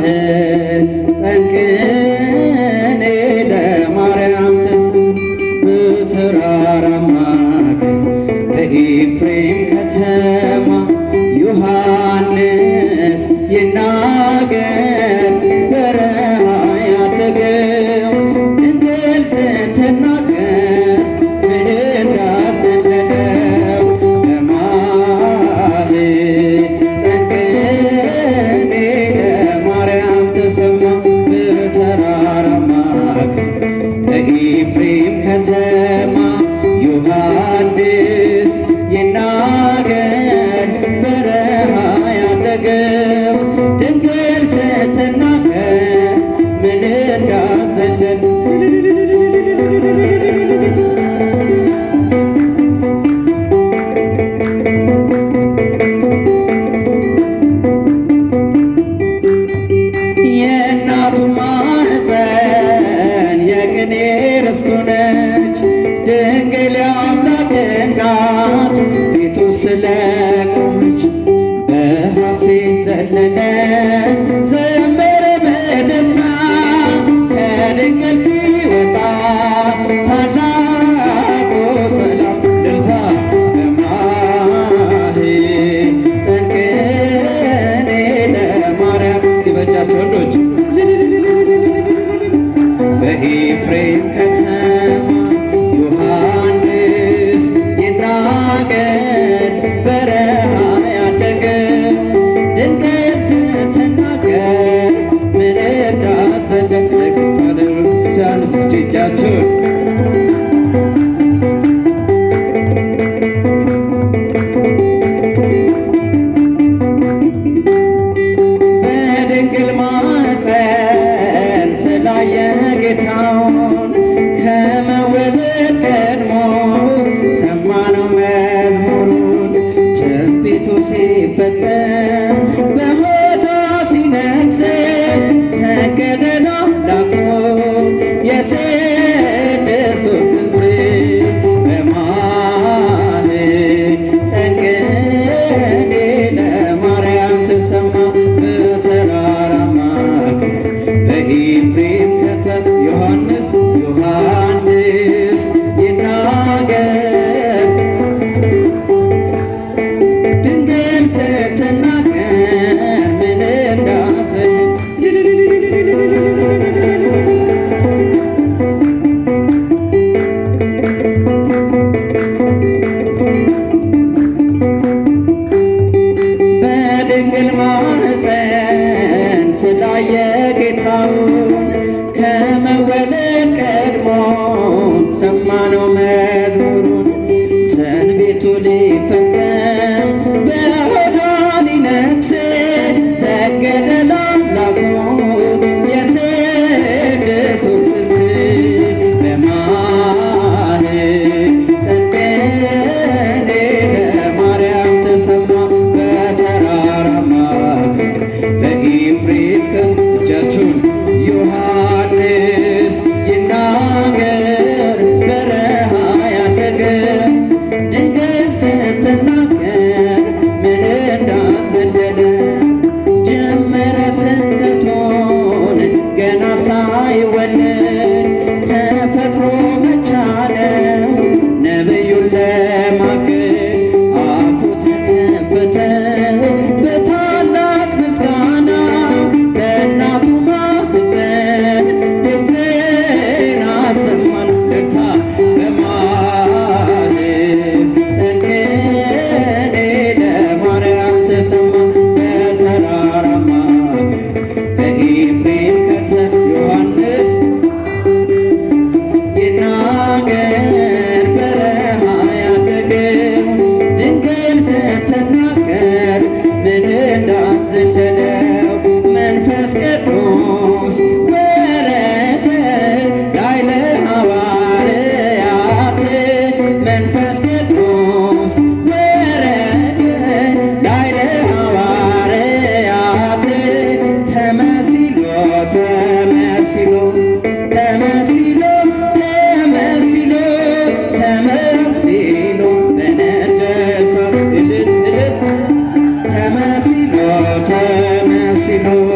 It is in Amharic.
በማኅፀን ቅኔ ለማርያም ተሰማ በተራራማ አገር በኤፍሬም ከተማ ዮሐንስ ይናገር በረሃ ያደገው ድንግል ስትናገር ምን እንዳዘለለው በማኅፀን ቅኔ ለማርያም ተሰማ በተራራማ አገር በኤፍሬም ከተማ ዮሐንስ ይናገር በረሃ ያደገው ድንግል ስትናገር ምን እንዳዘለን የእናቱ ማኅፀን የቅኔ ርስቱ ነች ድንግል የአምላክ እናት ፊቱ ስለቆመች በሐሴት ዘለለ ዘመረ በደስታ ከድንግል ሲወጣ ታላቁ ሰላም እልልታ በማኅፀን ቅኔ ለማርያም እስኪ በእጃችሁ ወንዶች በኤፍሬም ከተማ ዮሐንስ ይናገር በረሃ ያደገው ድንግል ስትናገር ምን እንዳዘለለ ቅዱሳን እስኪ እጃችሁን በድንግል ማኅፀን ስላየ ጌታውን ከመወለድ ቀድሞ ሰማነው መዝሙሩን ትንቢቱ ሲፈጸም በሆዷ ሲነግስ ሰገደ ለአምላኩ የስድስቱ ትንሣኤ በማኅፀን ቅኔ ለማርያም ተሰማ በተራራማ አገር በኤፍሬም ከተማ ዮሐንስ ይናገር ድንግል ስትናገር ምን እንዳዘለ በድንግል ማኅፀን ስላየ ጌታውን ከመወለድ ቀድሞ ሰማነው መዝሙሩን ትንቢቱ ሊፈጸም በሆዷ ሊነግስ ሰገደ ለአምላኩ የስድስቱ ትንሣኤ በማኅፀን ቅኔ ለማርያም ተሰማ በተራራማ አገር በኤፍሬም እጃችሁን ዮሐንስ ይናገር በረሃ ያደገ ድንግል ስትናገር ምን እንዳዘለለ ጀመረ ስብከቱን ገና ሳይወለድ ተፈጥሮ መቻለው ነቢዩን ለማገድ አፉ ተከፈተ በታላቅ ምስጋና በእናቱ ማኅፀን ድምፅን አሰማን እልልታ በማኅፀን ቅኔ ለማርያም ተሰማ በተራራማ አገር በኤፍሬም ከተማ ዮሐንስ ይናገር በረሃ ያደገው ድንግል ስትናገር ምን እንዳዘለለው መንፈስ ቅዱስ ወረደ ላዕለ ሐዋርያት መንፈስ ቅዱስ ወረደ ላዕለ ሐዋርያት ተመሲሎ ተመሲሎ ተመሲሎ ተመሲሎ ተመሲሎ በነደ እሳት እልል እልል ተመሲሎ ተመሲሎ